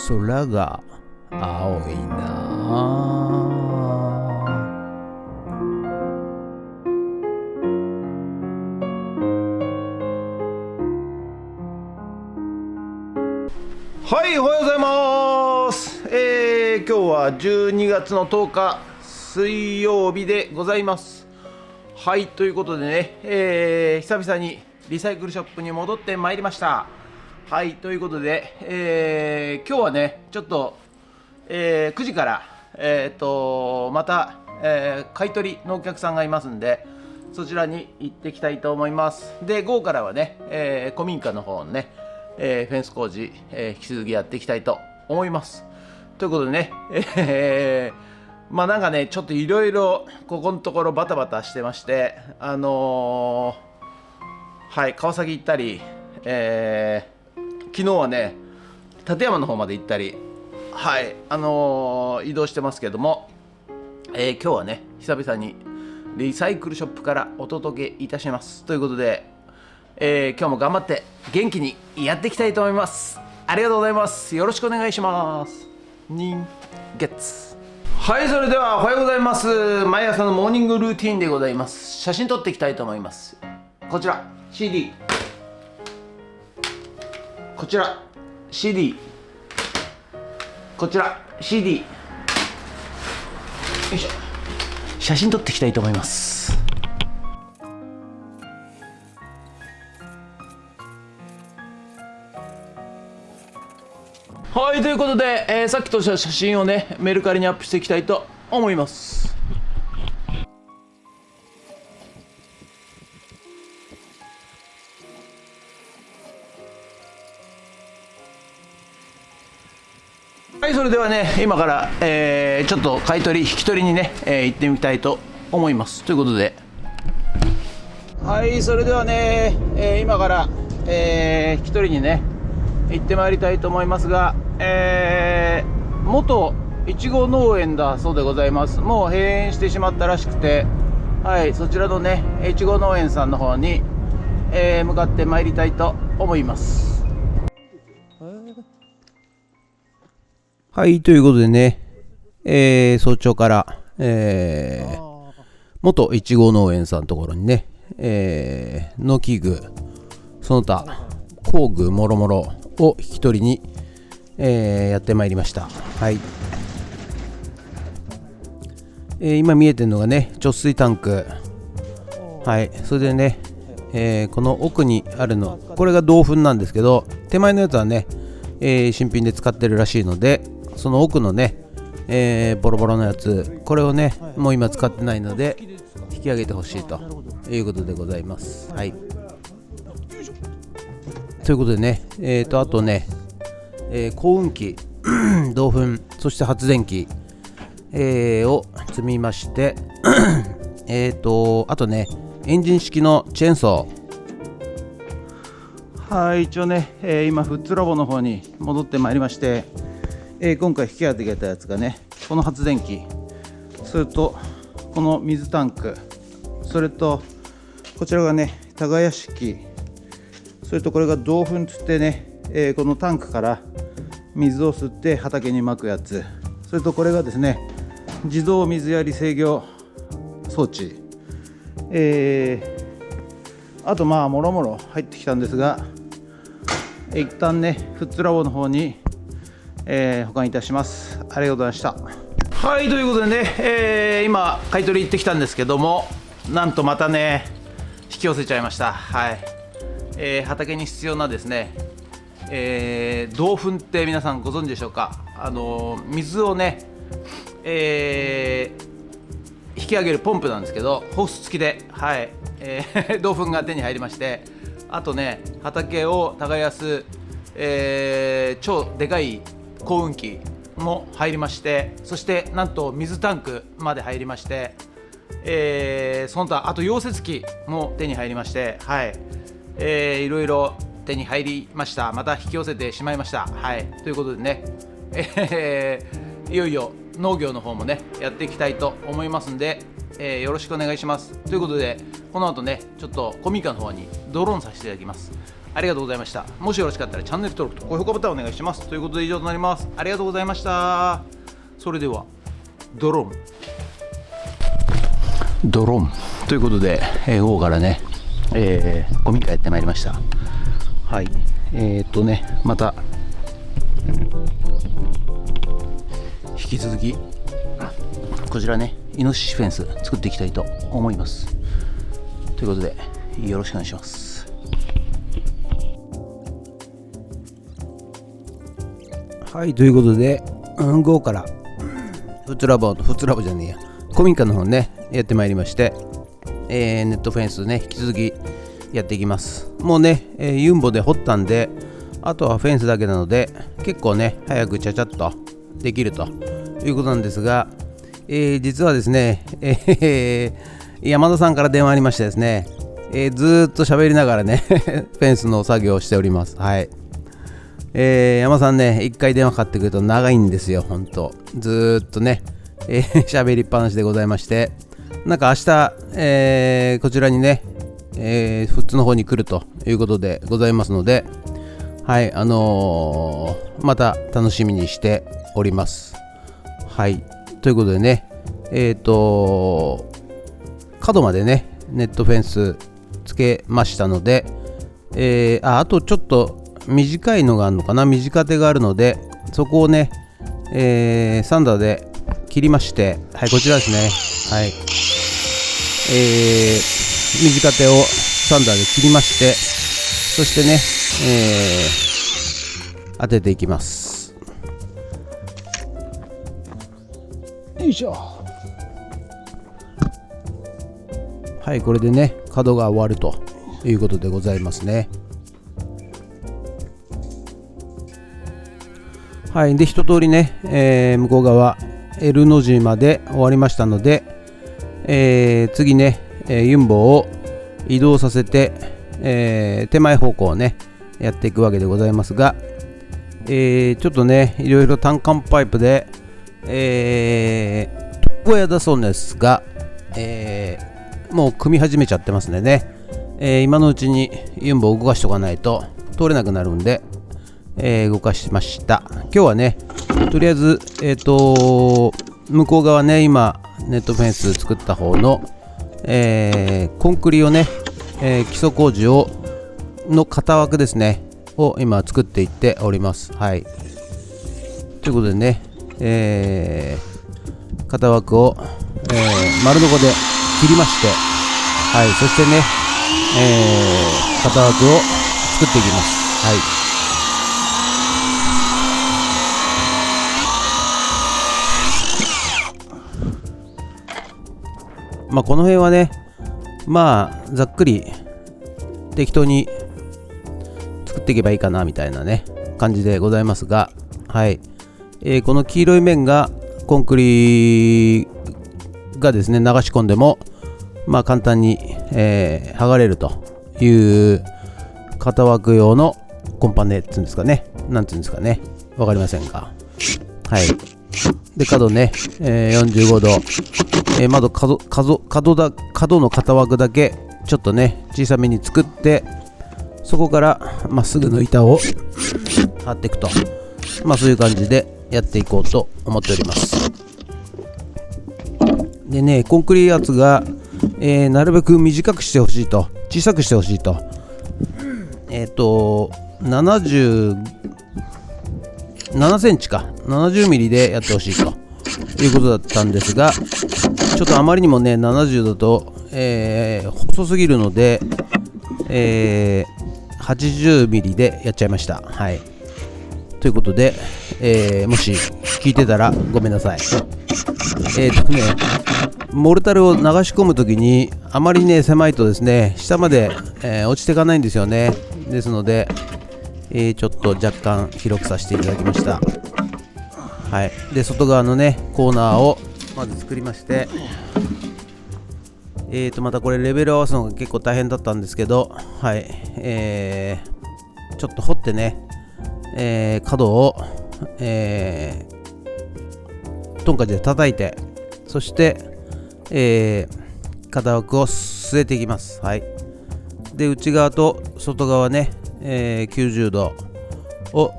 空が青いな。はい、おはようございます。今日は12月の10日水曜日でございます。はい、ということでね、久々にリサイクルショップに戻ってまいりました。はい、ということで、今日はねちょっと、9時から、また、買い取りのお客さんがいますんで、そちらに行ってきたいと思います。で、午後からはね、古民家の方のね、フェンス工事、引き続きやっていきたいと思います。ということでね、まあなんかねちょっといろいろここのところバタバタしてまして、はい、川崎行ったり、昨日はね館山の方まで行ったり、はい、移動してますけども、今日はね久々にリサイクルショップからお届けいたしますということで、今日も頑張って元気にやっていきたいと思います。ありがとうございます。よろしくお願いします。人月。はい、それではおはようございます。毎朝のモーニングルーティンでございます。写真撮っていきたいと思います。こちら CD、 こちら CD、 こちら CD、 よいしょ、写真撮っていきたいと思います。はい、ということで、さっき撮った写真をねメルカリにアップしていきたいと思います。はい、それではね今から、ちょっと買い取り引き取りにね、行ってみたいと思いますということで、はい、それではね、今から、引き取りにね行ってまいりたいと思いますが、元いちご農園だそうでございます。もう閉園してしまったらしくて、はい、そちらのねいちご農園さんの方に、向かってまいりたいと思います。はい、ということでね、早朝から、元いちご農園さんのところにね、農機具その他工具もろもろを引き取りに、やってまいりました。はい、今見えてるのがね貯水タンク。はい、それでね、この奥にあるのこれが銅粉なんですけど、手前のやつはね、新品で使ってるらしいので、その奥のね、ボロボロのやつ、これをねもう今使ってないので引き上げてほしいということでございます。はい、ということでね、あとね、耕運機銅粉、そして発電機、を積みましてあとねエンジン式のチェーンソー。はい、一応ね、今フッツラボの方に戻ってまいりまして、今回引き上げたやつがねこの発電機、それとこの水タンク、それとこちらがね耕式、それとこれが銅粉つってね、このタンクから水を吸って畑にまくやつ、それとこれがですね自動水やり制御装置、あとまあもろもろ入ってきたんですが、一旦ねフッツラボの方に、保管いたします。ありがとうございました。はい、ということでね、今買い取り行ってきたんですけども、なんとまたね引き寄せちゃいました。はい、畑に必要なですね、銅粉って皆さんご存知でしょうか。水をね、引き上げるポンプなんですけど、ホース付きで、はい、銅粉が手に入りまして、あとね畑を耕す、超でかい耕運機も入りまして、そしてなんと水タンクまで入りまして、その他あと溶接機も手に入りまして、はい、いろいろ手に入りました。また引き寄せてしまいました。はい、ということでね、いよいよ農業の方もねやっていきたいと思いますんで、よろしくお願いします。ということでこの後ねちょっと古民家の方にドローンさせていただきます。ありがとうございました。もしよろしかったらチャンネル登録と高評価ボタンお願いします。ということで以上となります。ありがとうございました。それではドローンということで、午後からね、古民家やってまいりました。はい、また引き続きこちらね、イノシシフェンス作っていきたいと思います。ということでよろしくお願いします。はい、ということで午後からフッツラボじゃねえや、古民家の方ねやってまいりまして、ネットフェンスね引き続きやっていきます。もうね、ユンボで掘ったんで、あとはフェンスだけなので結構ね早くちゃちゃっとできるということなんですが、実はですね、山田さんから電話ありましてですね、ずーっと喋りながらねフェンスの作業をしております。はい、山田さんね、一回電話かかってくると長いんですよ、ほんと。ずーっとね、喋りっぱなしでございまして、なんか明日、こちらにね、富津の方に来るということでございますので、はい、また楽しみにしております。はい、ということでね、角までね、ネットフェンスつけましたので、あとちょっと短いのがあるのかな、短手があるので、そこをね、サンダーで切りまして、はい、こちらですね。はい、短手をサンダーで切りまして、そしてね、当てていきます。よいしょ。はい、これでね角が終わるということでございますね。はい、で一通りね、向こう側 L の字まで終わりましたので、次ね、ユンボを移動させて、手前方向をねやっていくわけでございますが、ちょっとねいろいろ単管パイプで、特攻屋だそうですが、もう組み始めちゃってますんでね、今のうちにユンボを動かしておかないと通れなくなるんで、動かしました。今日はねとりあえず、向こう側ね、今ネットフェンス作った方の、コンクリをね、基礎工事をの型枠ですねを今作っていっております。はい、ということでね、型枠を、丸のこで切りまして、はい、そしてね、型枠を作っていきます。はい、まあこの辺はね、まあざっくり適当に作っていけばいいかなみたいなね感じでございますが、はい、この黄色い面がコンクリがですね流し込んでもまあ簡単に、剥がれるという型枠用のコンパネっていうんですかね、なんていうんですかね、わかりませんか。はい、で角ね、45度、角の型枠だけちょっとね小さめに作って、そこからまっすぐの板を張っていくと、まあそういう感じでやっていこうと思っております。でね、コンクリ圧が、なるべく短くしてほしいと、小さくしてほしいと、77センチか70ミリでやってほしいということだったんですが、ちょっとあまりにもね70だと、細すぎるので、80ミリでやっちゃいました。はい、ということで、もし聞いてたらごめんなさい。モルタルを流し込むときにあまりね狭いとですね下まで、落ちていかないんですよね。ですので、ちょっと若干広くさせていただきました。はい、で外側のねコーナーをまず作りまして、またこれレベル合わすのが結構大変だったんですけど、はい、ちょっと掘ってね、角を、トンカチで叩いて、そして、型枠を据えていきます。はい、で内側と外側ね、90度を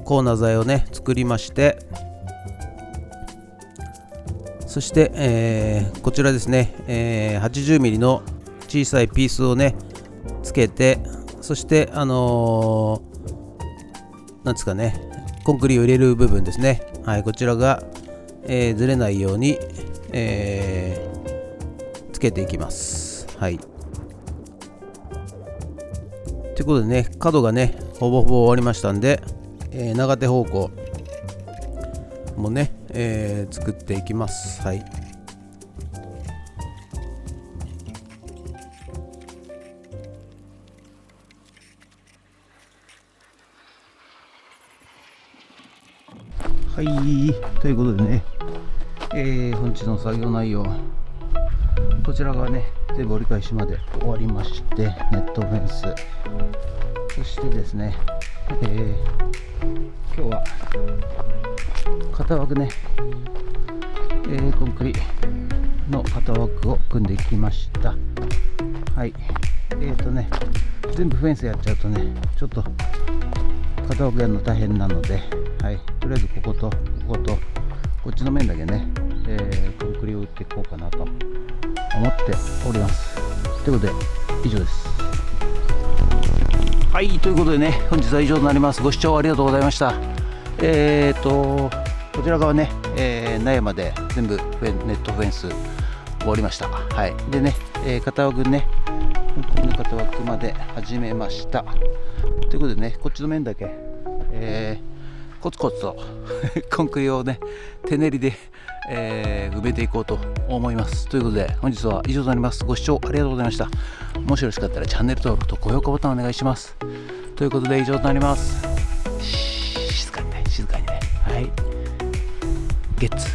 コーナー材をね作りまして、そして、こちらですね、80ミリの小さいピースをねつけて、そしてなんですかね、コンクリを入れる部分ですね、はい、こちらが、ずれないように、つけていきます。はい、ということでね、角がねほぼほぼ終わりましたんで、長手方向もね、作っていきます。はい、はい、ということでね、本日の作業内容、こちらがね全部折り返しまで終わりまして、ネットフェンス、そしてですね、今日は型枠ね、コンクリの型枠を組んできました。はい、全部フェンスやっちゃうとね、ちょっと型枠やるの大変なので、はい、とりあえずこことこことこっちの面だけね、コンクリを打っていこうかなと思っております。ということで以上です。はい、ということでね、本日は以上となります。ご視聴ありがとうございました。こちら側ね、苗まで全部ネットフェンス終わりました。はい、でね、型枠ね、この型枠まで始めました。ということでね、こっちの面だけ、コツコツとコンクリをね手練りで、埋めていこうと思います。ということで本日は以上となります。ご視聴ありがとうございました。もしよろしかったらチャンネル登録と高評価ボタンお願いします。ということで以上となります。静かにね、静かにね。はい、ゲッツ。